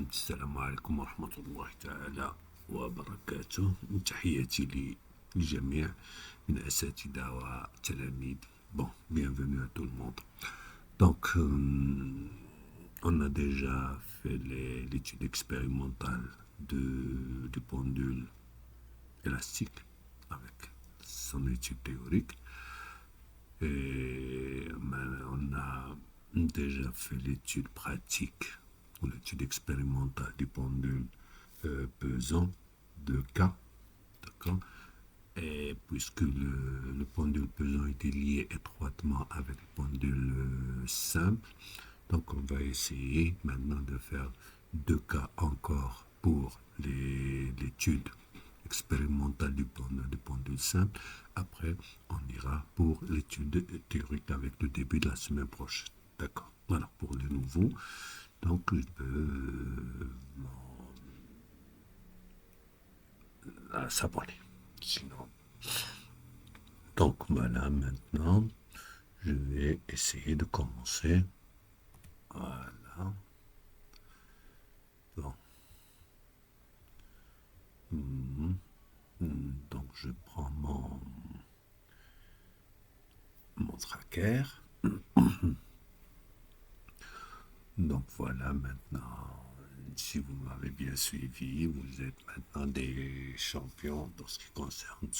السلام عليكم ورحمة الله تعالى وبركاته. تحياتي للجميع من أساتذة وتلاميذ. Bon, bienvenue à tout le monde. Donc, on a déjà fait l'étude expérimentale du pendule élastique avec son étude théorique. Et on a déjà fait l'étude pratique ou l'étude expérimentale du pendule pesant de cas, d'accord. Et puisque le pendule pesant était lié étroitement avec le pendule simple, donc on va essayer maintenant de faire deux cas encore pour l'étude expérimentale du pendule simple. Après, on ira pour l'étude théorique avec le début de la semaine prochaine. D'accord. Voilà pour les nouveaux. Donc, je peux s'abonner. Sinon. Donc, voilà, maintenant, je vais essayer de commencer. Voilà. Bon. Donc, je prends mon tracker. Donc, voilà, maintenant, si vous m'avez bien suivi, vous êtes maintenant des champions dans ce qui concerne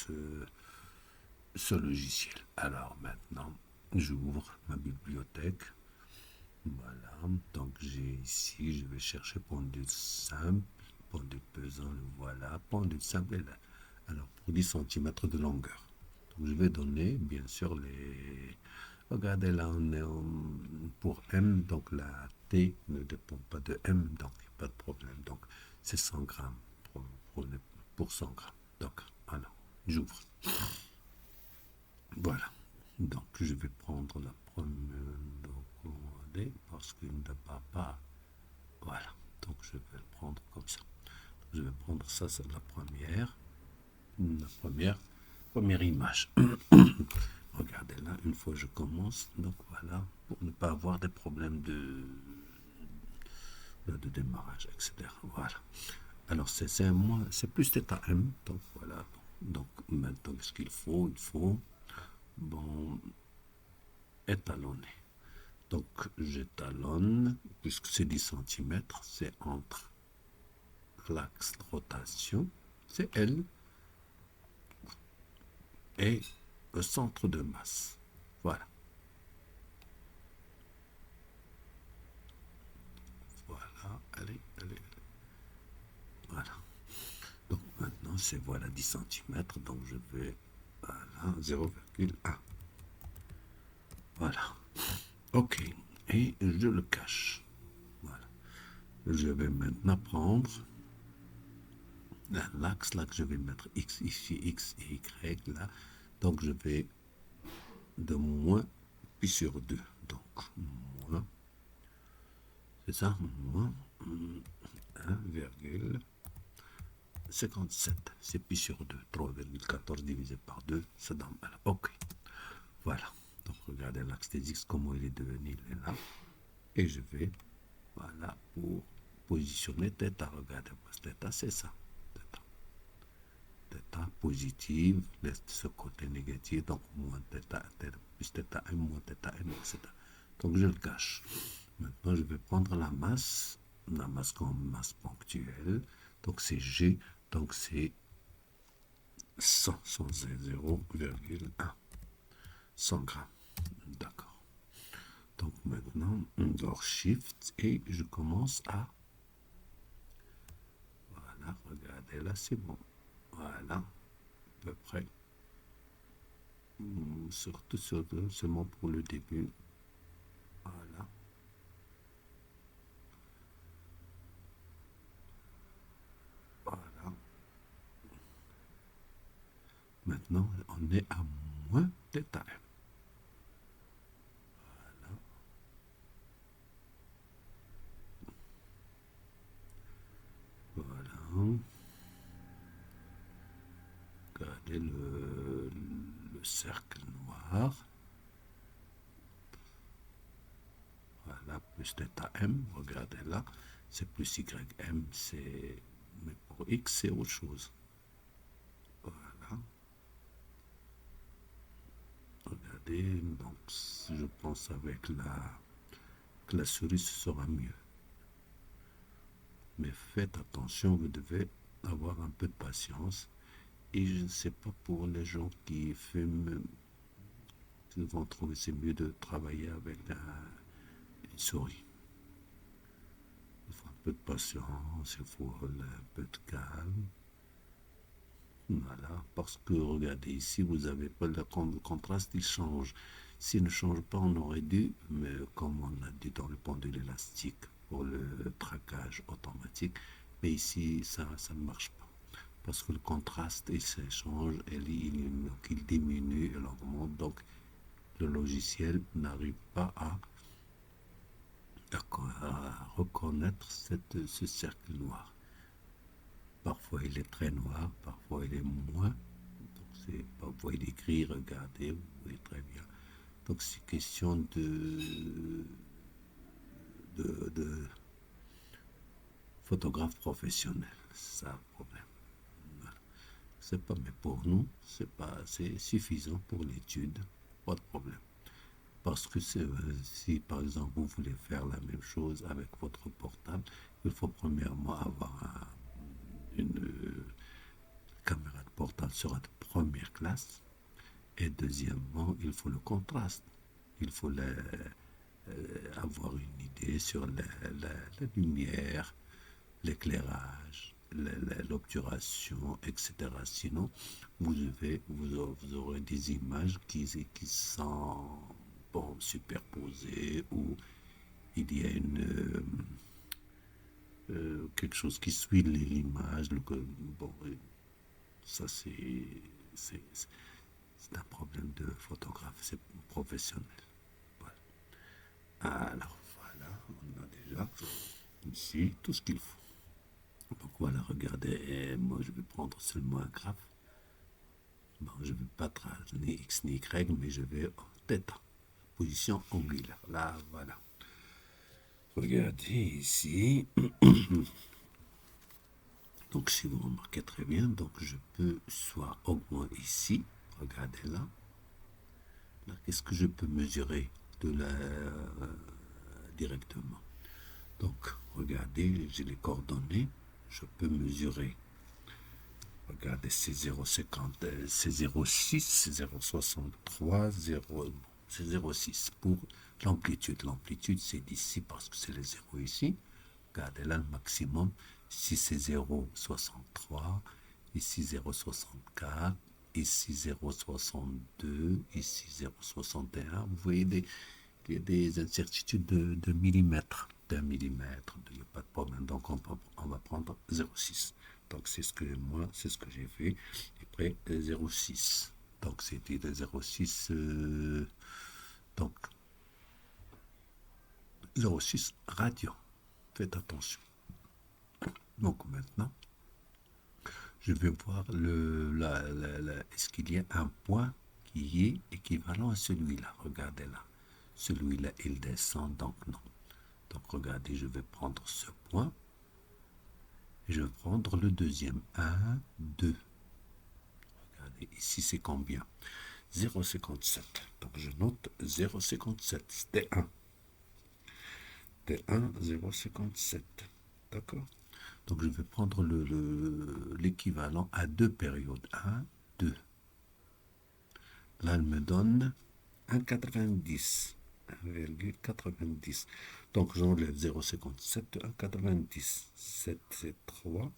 ce logiciel. Alors, maintenant, j'ouvre ma bibliothèque. Voilà, donc j'ai ici, je vais chercher pendule simple, pendule pesant, le voilà, pendule simple est là. Alors, pour 10 cm de longueur. Donc, je vais donner, bien sûr, les... Regardez, là, on est pour M, donc la T ne dépend pas de M, donc il n'y a pas de problème. Donc, c'est 100 grammes pour 100 grammes. Donc, alors, j'ouvre. Voilà. Donc, je vais prendre la première, parce qu'il ne va pas. Voilà. Donc, je vais le prendre comme ça. Je vais prendre ça, c'est la première image. Regardez là, une fois je commence, donc voilà, pour ne pas avoir des problèmes de démarrage, etc. Voilà. Alors c'est plus θm, donc voilà. Donc maintenant, ce qu'il faut, il faut étalonner. Donc j'étalonne, puisque c'est 10 cm, c'est entre l'axe de rotation, c'est L, et le centre de masse. Voilà. Voilà, allez. Voilà. Donc maintenant, c'est voilà 10 cm, donc je vais, voilà, 0,1. Voilà. Ok. Et je le cache. Voilà. Je vais maintenant prendre l'axe là que je vais mettre X ici, X et Y là. Donc je vais de moins pi sur 2. Donc moins, c'est ça, moins 1,57. C'est pi sur 2. 3,14 divisé par 2, ça donne. Ok. Voilà. Donc regardez l'axe des X, comment il est devenu, il est là. Et je vais, voilà, pour positionner θ. Regardez, θ, c'est ça. Θ positive, laisse ce côté négatif, donc moins θ, plus θ1, moins θn, etc. Donc je le cache. Maintenant, je vais prendre la masse comme masse ponctuelle. Donc c'est G, donc c'est 100, 0,1. 100 grammes. D'accord. Donc maintenant, on dort Shift et je commence à... Voilà, regardez, là c'est bon. Voilà, à peu près. Surtout seulement pour le début. Voilà. Voilà. Maintenant, on est à moins θm. Voilà. Regardez le cercle noir. Voilà, plus θm, regardez là. c'est plus YM, c'est... Mais pour X, c'est autre chose. Voilà. Regardez, donc je pense avec que la souris ce sera mieux. Mais faites attention, vous devez avoir un peu de patience. Et je ne sais pas pour les gens qui fument, ils vont trouver c'est mieux de travailler avec une souris. Il faut un peu de patience, il faut un peu de calme. Voilà, parce que regardez ici, vous avez pas le contraste, il change. S'il ne change pas, on aurait dû, mais comme on a dit dans le pendule élastique pour le traquage automatique, mais ici, ça ne marche pas. Parce que le contraste, il change, il diminue, il augmente, donc le logiciel n'arrive pas à reconnaître ce cercle noir. Parfois il est très noir, parfois il est moins. Donc parfois il est gris, regardez, vous voyez très bien. Donc c'est question de photographe professionnel, c'est ça le problème. Voilà. C'est pas, mais pour nous, c'est suffisant pour l'étude, pas de problème. Parce que si par exemple vous voulez faire la même chose avec votre portable, il faut premièrement avoir une caméra de portable sera de première classe. Et deuxièmement, il faut le contraste. Il faut avoir une idée sur la lumière, l'éclairage, l'obturation, etc. Sinon, vous aurez des images qui sont bon, superposées ou il y a quelque chose qui suit l'image. Bon, ça c'est un problème de photographe, c'est professionnel. Voilà. Alors voilà, on a déjà ici tout ce qu'il faut. Donc voilà, regardez, et moi je vais prendre seulement un graphe. Bon, je ne vais pas tracer ni X ni Y, mais je vais en tête, position angulaire. Là, voilà. Regardez ici. Donc si vous remarquez très bien, donc je peux soit augmenter ici, regardez là. Là, qu'est-ce que je peux mesurer directement? Donc, regardez, j'ai les coordonnées, je peux mesurer. Regardez, c'est 0,50, c'est 0,6, c'est 0,63, c'est 0,6 pour l'amplitude. L'amplitude, c'est d'ici parce que c'est les zéros ici. Regardez là, le maximum, ici c'est 0,63, ici 0,64, ici 0,62, ici 0,61. Vous voyez des incertitudes de millimètres, d'un millimètre, il n'y a pas de problème. Donc on va prendre 0,6. Donc c'est ce que j'ai fait. Et après 0,6. Donc c'était de 0,6. Donc 0,6 radians. Faites attention. Donc maintenant, je vais voir est-ce qu'il y a un point qui est équivalent à celui-là. Regardez là. Celui-là, il descend, donc non. Donc regardez, je vais prendre ce point. Et je vais prendre le deuxième. 1, 2. Regardez, ici c'est combien? 0,57. Donc je note 0,57. C'était 1. C'était 1, 0,57. D'accord? Donc je vais prendre l'équivalent à deux périodes. 1, 2. Là, elle me donne 1,90. 1,90. Donc j'enlève 0,57 de 1,90. 7, c'est 3.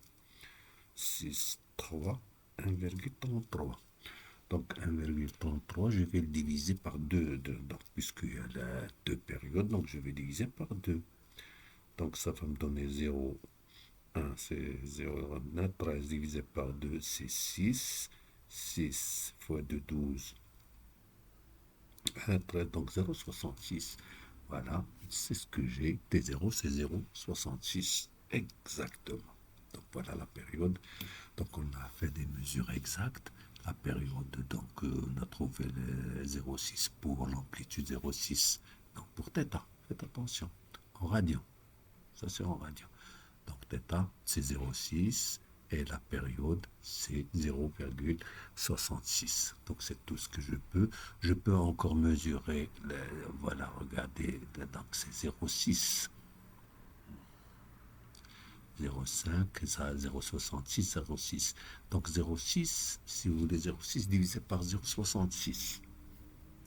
6, 3, 1,33. Donc 1,33, je vais le diviser par 2. Donc, puisqu'il y a deux périodes, donc je vais diviser par 2. Donc ça va me donner 0. 1, c'est 0, 13 divisé par 2, c'est 6. 6 fois 2, 12. 13, donc 0,66. Voilà, c'est ce que j'ai. T0, c'est 0,66. Exactement. Donc voilà la période. Donc on a fait des mesures exactes. La période, donc on a trouvé les 0,6 pour l'amplitude 0,6. Donc pour θ, faites attention. En radian. Ça c'est en radian. θ, c'est 0,6 et la période, c'est 0,66. Donc, c'est tout ce que je peux. Je peux encore mesurer, voilà, regardez, donc c'est 0,6. 0,5, ça 0,66, 0,6. Donc 0,6, si vous voulez 0,6 divisé par 0,66.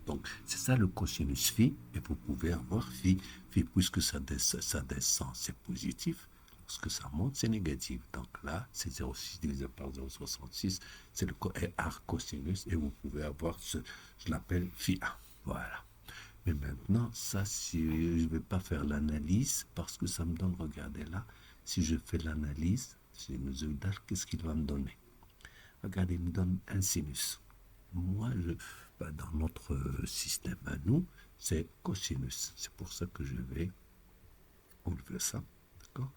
Donc c'est ça le cosinus phi, et vous pouvez avoir phi. Phi, puisque ça descend, c'est positif. Lorsque ça monte, c'est négatif. Donc là, c'est 0,6 divisé par 0,66, c'est le arc cosinus, et vous pouvez avoir je l'appelle phi A. Voilà. Mais maintenant, ça, si je ne vais pas faire l'analyse, parce que ça me donne, regardez là, si je fais l'analyse sinusoïdale, qu'est-ce qu'il va me donner? Regardez, il me donne un sinus. Moi, dans notre système à nous, c'est cosinus. C'est pour ça que je vais enlever ça. D'accord?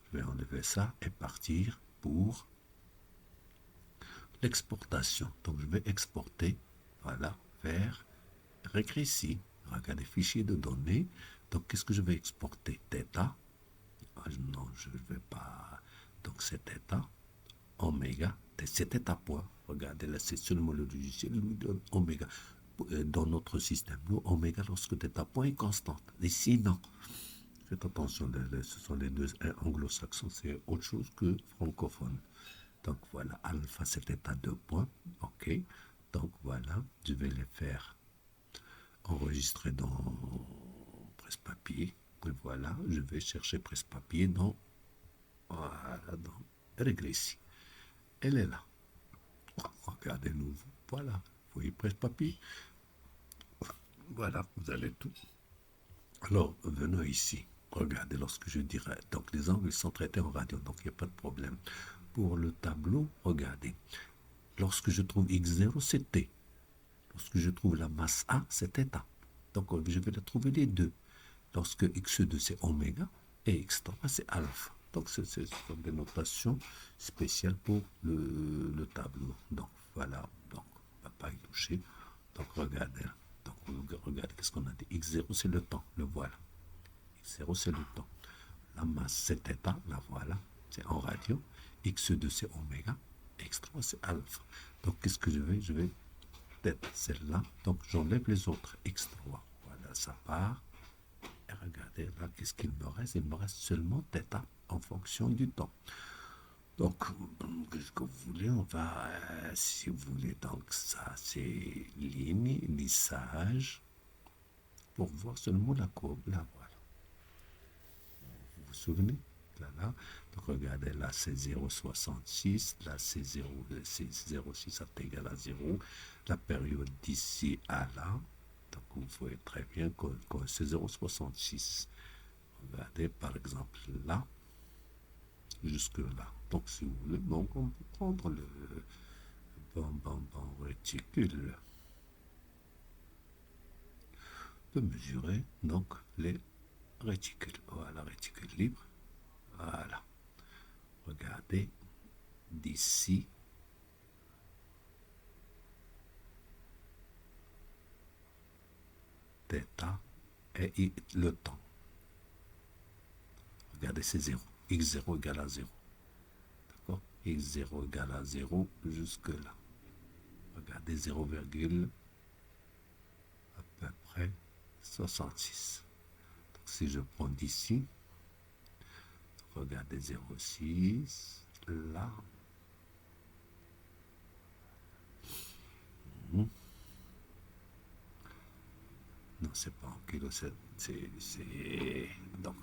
Je vais enlever ça et partir pour l'exportation. Donc, je vais exporter, voilà, vers régressi. Regardez, fichier de données. Donc, qu'est-ce que je vais exporter? Theta. Non, je ne vais pas. Donc, c'est θ, oméga, c'est θ point. Regardez, là, c'est seulement le logiciel, il nous donne oméga. Dans notre système, nous, oméga, lorsque θ point est constante. Ici, non. Faites attention, ce sont les deux anglo-saxons, c'est autre chose que francophone. Donc, voilà, alpha, c'est θ 2 points. OK. Donc, voilà, je vais les faire enregistrer dans presse-papier. Et voilà, je vais chercher presse-papier dans régressi. Elle est là. Regardez-nous. Voilà. Vous voyez presse-papier. Voilà, vous avez tout. Alors, venons ici. Regardez, lorsque je dirais, donc les angles sont traités en radio, donc il n'y a pas de problème. Pour le tableau, regardez. Lorsque je trouve x0, c'est t. Lorsque je trouve la masse A, c'est θ. Donc, je vais la trouver les deux. Lorsque x2, c'est oméga, et x3, c'est alpha. Donc, ce sont des notations spéciales pour le tableau. Donc, voilà. Donc, on ne va pas y toucher. Donc, regardez. Donc, regardez qu'est-ce qu'on a dit. X0, c'est le temps. Le voilà. X0, c'est le temps. La masse, c'est θ. La voilà. C'est en radio. X2, c'est oméga. X3, c'est alpha. Donc, qu'est-ce que je vais? Je vais peut-être celle-là. Donc, j'enlève les autres. X3. Voilà, ça part. Et regardez là, qu'est-ce qu'il me reste? Il me reste seulement θ en fonction du temps. Donc, qu'est-ce que vous voulez? On va, si vous voulez, donc ça, c'est ligne, lissage, pour voir seulement la courbe. Là, voilà. Vous vous souvenez? Là. Donc, regardez, là, c'est 0,66. Là, c'est 0,6, ça est égal à 0. La période d'ici à là. Donc, vous voyez très bien que c'est 0,66. Regardez, par exemple, là, jusque là. Donc, si vous voulez, donc on peut prendre le réticule. On peut mesurer, donc, les réticules. Voilà, réticule libre. Voilà. Regardez, d'ici, θ et le temps. Regardez, c'est 0. X0 égale à 0. D'accord? X0 égale à 0 jusque là. Regardez, 0, à peu près 66. Donc, si je prends d'ici, regardez 0,6, là. Non, c'est pas en kilos, donc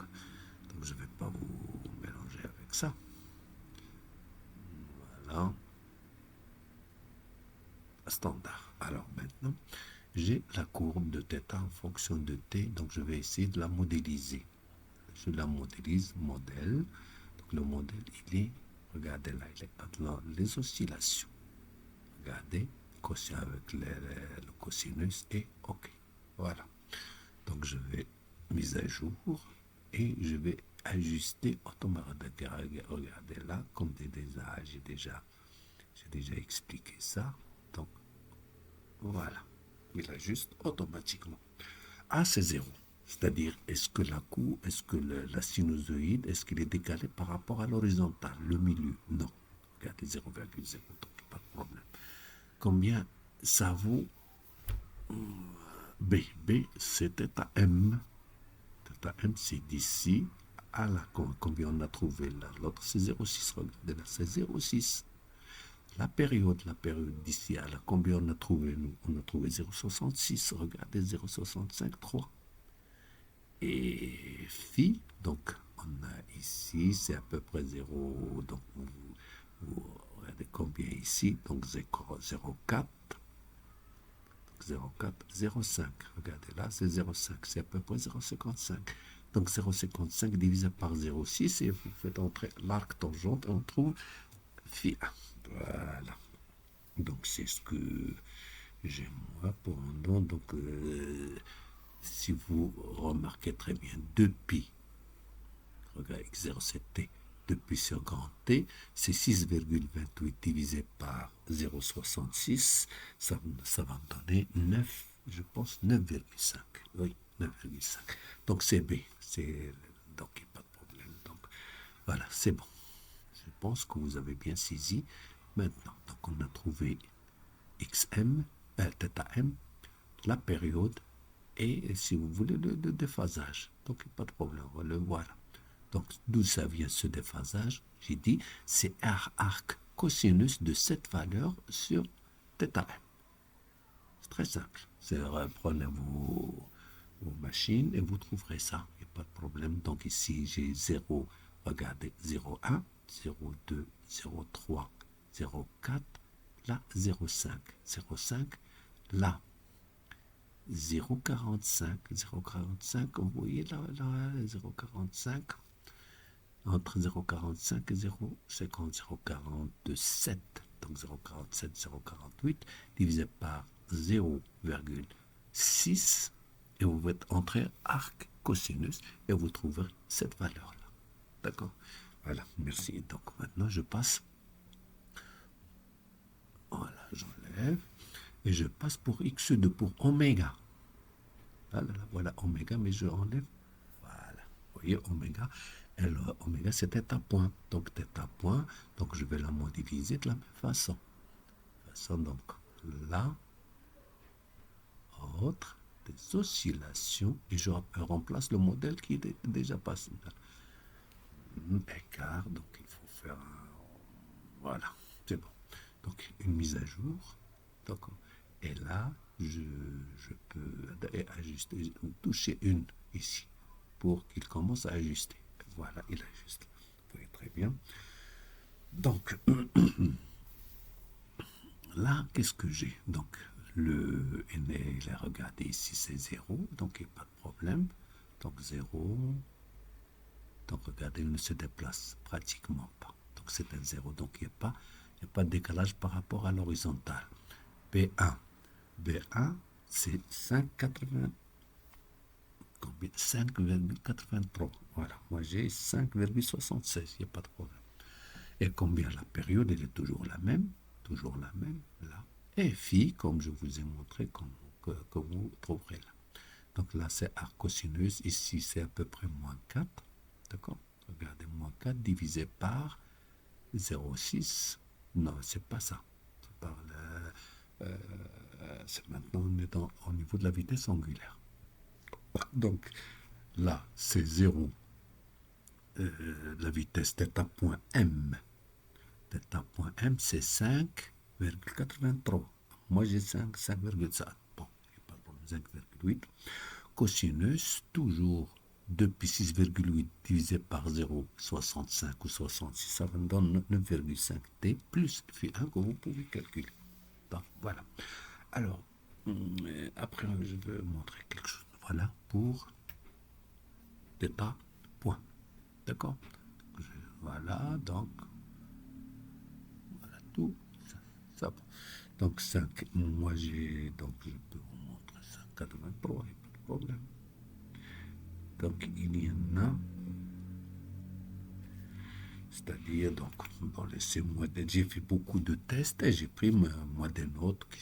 je ne vais pas vous mélanger avec ça. Voilà. Standard. Alors maintenant, j'ai la courbe de θ en fonction de t, donc je vais essayer de la modéliser. Je la modélise, modèle. Donc le modèle, il est, regardez là, il est dans les oscillations. Regardez, avec le cosinus et OK. Voilà. Donc je vais mise à jour et je vais ajuster automatiquement. Regardez là, comme j'ai déjà expliqué ça. Voilà, il ajuste automatiquement. A, c'est 0. C'est-à-dire, est-ce que la sinusoïde, est-ce qu'il est décalé par rapport à l'horizontale, le milieu? Non. Regardez 0,0, donc pas de problème. Combien ça vaut B? B, c'est θ M. Θ M, c'est d'ici à là. Combien on a trouvé là? L'autre, c'est 0,6. Regardez là, c'est 0,6. La période d'ici à là, combien on a trouvé, nous? On a trouvé 0,66. Regardez, 0,65, 3. Et phi, donc on a ici, c'est à peu près 0. Donc vous regardez combien ici? Donc 0,4. 0,4, 0,5. Regardez là, c'est 0,5. C'est à peu près 0,55. Donc 0,55 divisé par 0,6 et vous faites entrer l'arc tangente et on trouve phi 1. Voilà. Donc c'est ce que j'ai moi pour un nom. Donc si vous remarquez très bien, depuis, regardez, x0,7t, depuis sur grand T, c'est 6,28 divisé par 0,66, ça va me donner 9, je pense 9,5. Oui, 9,5. Donc c'est B, donc il n'y a pas de problème. Donc voilà, c'est bon. Je pense que vous avez bien saisi. Maintenant, donc on a trouvé XM, θm, la période, et si vous voulez le déphasage. Donc pas de problème, le voilà. Donc d'où ça vient ce déphasage? J'ai dit c'est arc cosinus de cette valeur sur θm. C'est très simple. Prenez vos machines et vous trouverez ça. Il n'y a pas de problème. Donc ici j'ai 0, regardez, 0,1, 0,2, 0,3, 0,4, là 0,5, 0,5, là 0,45, 0,45, vous voyez là, 0,45, entre 0,45 et 0,50, 0,47, donc 0,47, 0,48, divisé par 0,6, et vous faites entrer arc cosinus, et vous trouverez cette valeur-là. D'accord? Voilà, merci. Donc maintenant, je passe, voilà, j'enlève, et je passe pour x2, pour oméga. Voilà oméga, mais je enlève. Voilà. Vous voyez, oméga. Alors, oméga, c'est θ point. Donc, θ point. Donc, je vais la modéliser de la même façon. Donc, là, autre, des oscillations. Et je remplace le modèle qui est déjà passé. Écart. Donc, il faut faire un. Voilà. C'est bon. Donc, une mise à jour. D'accord. Et là, je peux ajuster, toucher une ici pour qu'il commence à ajuster. Voilà, il ajuste. Vous voyez très bien. Donc, là, qu'est-ce que j'ai? Donc, le n, il a regardé ici, c'est 0, donc il n'y a pas de problème. Donc, 0. Donc, regardez, il ne se déplace pratiquement pas. Donc, c'est un 0, donc il n'y a pas de décalage par rapport à l'horizontale. B1. B1, c'est 5,80. 5,83. Voilà, moi j'ai 5,76, il n'y a pas de problème. Et combien la période, elle est toujours la même, là. Et phi, comme je vous ai montré, que vous trouverez là. Donc là, c'est arc cosinus, ici c'est à peu près moins 4, d'accord? Regardez, moins 4 divisé par 0,6, non, c'est pas ça. C'est par maintenant, on est au niveau de la vitesse angulaire. Donc là, c'est 0, la vitesse θ.m. θ.m, c'est 5,83. Moi, j'ai 5,5. Bon, il n'y a pas de problème, 5,8. Cosinus, toujours depuis 6,8 divisé par 0,65 ou 66, ça me donne 9,5t plus phi 1 que vous pouvez calculer. Donc, voilà. Alors, après, je vais montrer quelque chose. Voilà pour θ point. D'accord? Voilà, donc, voilà tout. Ça. Donc, 5, moi j'ai, donc je peux vous montrer 5,83, il n'y a pas de problème. Donc, il y en a C'est-à-dire, donc, bon, laissez-moi, j'ai fait beaucoup de tests et j'ai pris, moi, des notes qui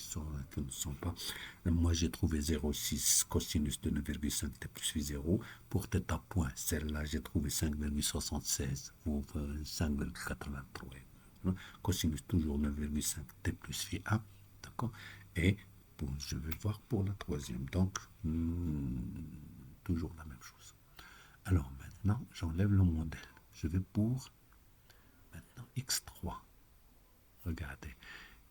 ne sont pas. Moi, j'ai trouvé 0,6 cosinus de 9,5 t plus 0. Pour θ point, celle-là, j'ai trouvé 5,76 ou 5,83. Cosinus toujours 9,5 t plus phi 1. D'accord. Et bon, je vais voir pour la troisième. Donc, toujours la même chose. Alors maintenant, j'enlève le modèle. Je vais pour maintenant x3. Regardez.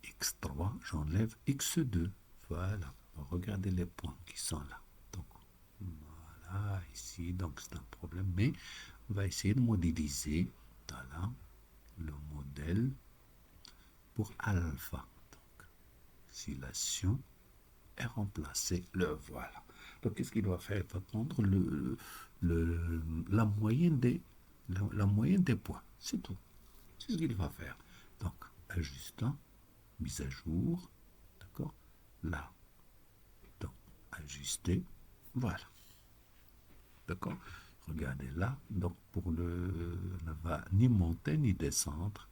x3, j'enlève x2. Voilà. Regardez les points qui sont là. Donc, voilà, ici, donc c'est un problème. Mais on va essayer de modéliser, voilà, le modèle pour alpha. Donc, oscillation est remplacée. Le voilà. Donc, qu'est-ce qu'il doit faire? Il va prendre la moyenne des points. C'est tout. C'est ce qu'il va faire. Donc, ajustant, mise à jour, d'accord? Là. Donc, ajuster, voilà. D'accord? Regardez là. Donc, pour ne va ni monter ni descendre.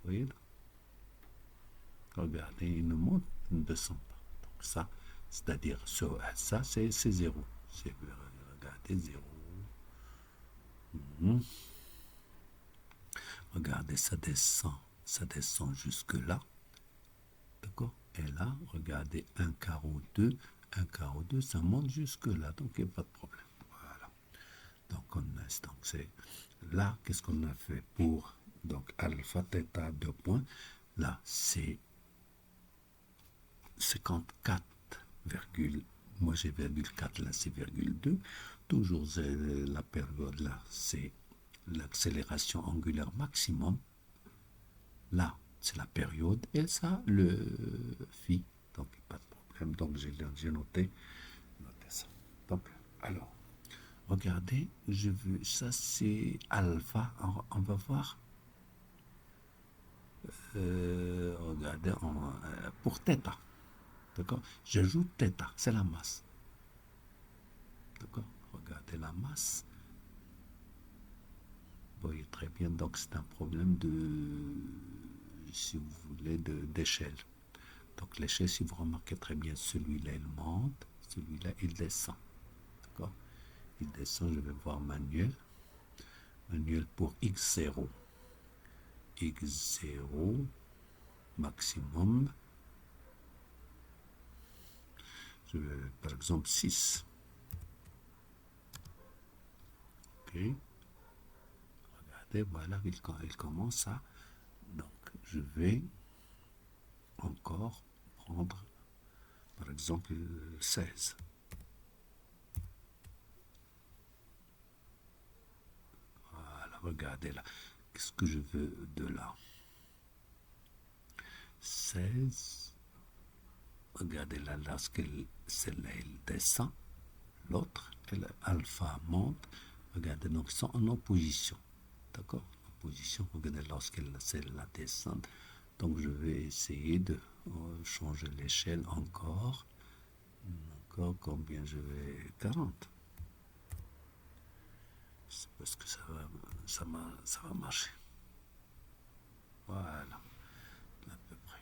Vous voyez là? Regardez, il ne monte, il ne descend pas. Donc, ça, c'est-à-dire, ça, c'est 0. Regardez, 0. Regardez, ça descend jusque là. D'accord? Et là, regardez, 1 carreau 2, 1 carreau 2, ça monte jusque là, donc il n'y a pas de problème. Voilà. Donc, donc c'est là, qu'est-ce qu'on a fait pour donc alpha, θ, 2 points. Là, c'est 54, moi j'ai virgule 4, là c'est virgule 2. Toujours la période là, c'est l'accélération angulaire maximum. Là, c'est la période, et ça, le phi. Donc, pas de problème. Donc, j'ai noté ça. Donc, alors, regardez, ça c'est alpha. On va voir. Regardez, pour θ. D'accord? J'ajoute θ, c'est la masse. D'accord? Regardez la masse. Vous voyez très bien, donc c'est un problème si vous voulez, d'échelle. Donc l'échelle, si vous remarquez très bien, celui-là, il monte, celui-là, il descend. D'accord? Il descend, je vais voir manuel. Manuel pour x0. x0, maximum. Je vais, par exemple, 6. Ok. Regardez, voilà, il commence à... Donc, je vais encore prendre, par exemple, 16. Voilà, regardez là. Qu'est-ce que je veux de là? 16. Regardez là, lorsque celle-là, elle descend, l'autre, alpha monte. Regardez, donc ils sont en opposition. D'accord? Opposition, regardez, lorsqu'elle celle-là descend. Donc je vais essayer de changer l'échelle encore. Encore, combien je vais? 40. C'est parce que ça va marcher. Voilà, à peu près.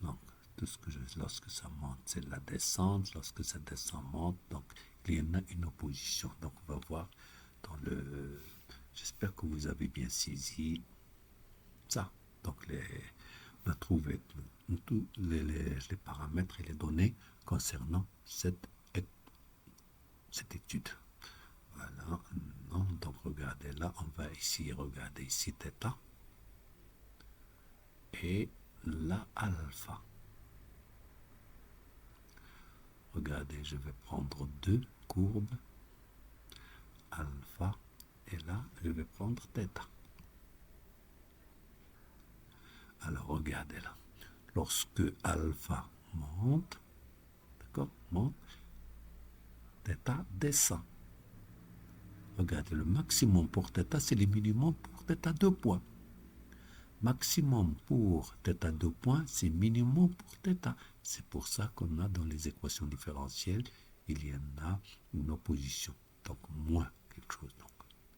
Donc, tout ce que lorsque ça monte, c'est la descente. Lorsque ça descend, monte. Donc, il y en a une opposition. Donc, on va voir dans le... J'espère que vous avez bien saisi ça. Donc, on a trouvé tous les paramètres et les données concernant cette étude. Voilà. Non, donc, regardez là. On va ici regarder ici θ. Et là, alpha. Regardez, je vais prendre deux courbes, alpha, et là, je vais prendre θ. Alors, regardez là. Lorsque alpha monte, d'accord, monte, θ descend. Regardez, le maximum pour θ, c'est le minimum pour θ 2 points. Maximum pour θ 2 points, c'est minimum pour θ. C'est pour ça qu'on a dans les équations différentielles, il y en a une opposition. Donc, moins quelque chose. Donc,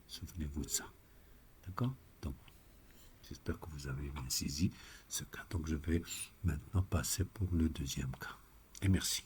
souvenez-vous D'accord? Donc, j'espère que vous avez bien saisi ce cas. Donc, je vais maintenant passer pour le deuxième cas. Et merci.